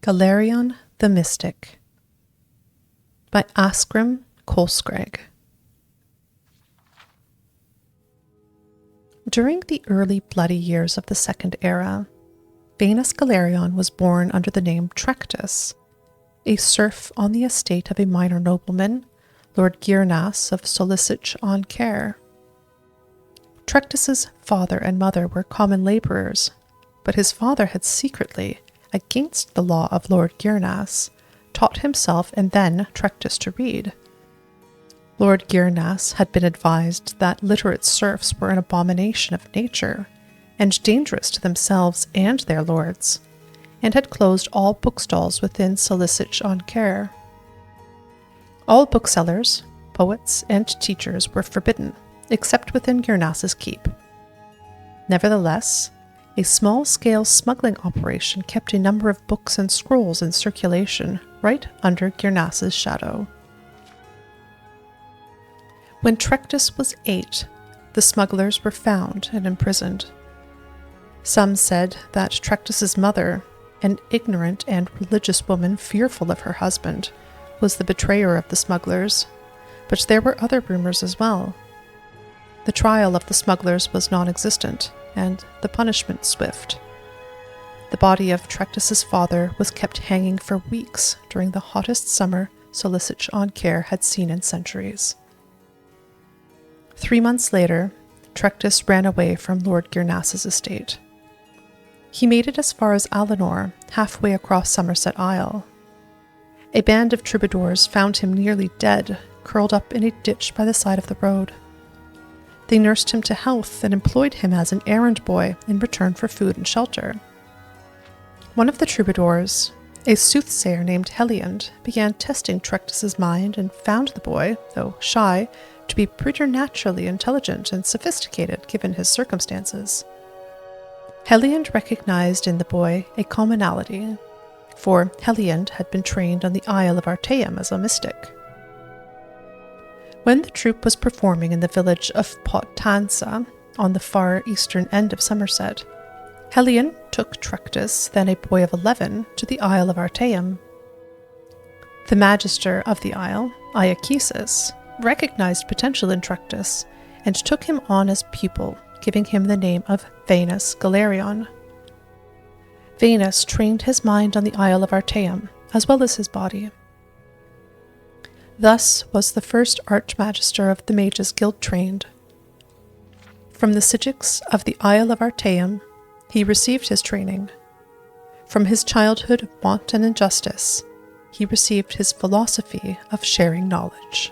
Galerion The Mystic by Asgrim Kolskrag. During the early bloody years of the Second Era, Venus Galerion was born under the name Trectus, a serf on the estate of a minor nobleman, Lord Girnas of Solicich on Care. Trectus's father and mother were common labourers, but his father had secretly, against the law of Lord Girnas, taught himself and then Trectus to read. Lord Girnas had been advised that literate serfs were an abomination of nature, and dangerous to themselves and their lords, and had closed all bookstalls within Solicich on Care. All booksellers, poets, and teachers were forbidden, except within Girnas's keep. Nevertheless, a small-scale smuggling operation kept a number of books and scrolls in circulation right under Girnas's shadow. When Trectus was 8, the smugglers were found and imprisoned. Some said that Trectus's mother, an ignorant and religious woman fearful of her husband, was the betrayer of the smugglers, but there were other rumors as well. The trial of the smugglers was non-existent, and the punishment swift. The body of Trectus's father was kept hanging for weeks during the hottest summer Solicich on Care had seen in centuries. 3 months later, Trectus ran away from Lord Girnas's estate. He made it as far as Alanor, halfway across Somerset Isle. A band of troubadours found him nearly dead, curled up in a ditch by the side of the road. They nursed him to health and employed him as an errand boy in return for food and shelter. One of the troubadours, a soothsayer named Heliand, began testing Trectus's mind and found the boy, though shy, to be preternaturally intelligent and sophisticated given his circumstances. Heliand recognized in the boy a commonality, for Heliand had been trained on the Isle of Artaeum as a mystic. When the troupe was performing in the village of Pottansa, on the far eastern end of Somerset, Heliand took Trectus, then a boy of 11, to the Isle of Artaeum. The magister of the isle, Iachesis, recognized potential in Trectus and took him on as pupil, giving him the name of Venus Galerion. Venus trained his mind on the Isle of Artaeum, as well as his body. Thus was the first Archmagister of the Mages Guild trained. From the Psijics of the Isle of Artaeum, he received his training. From his childhood of want and injustice, he received his philosophy of sharing knowledge.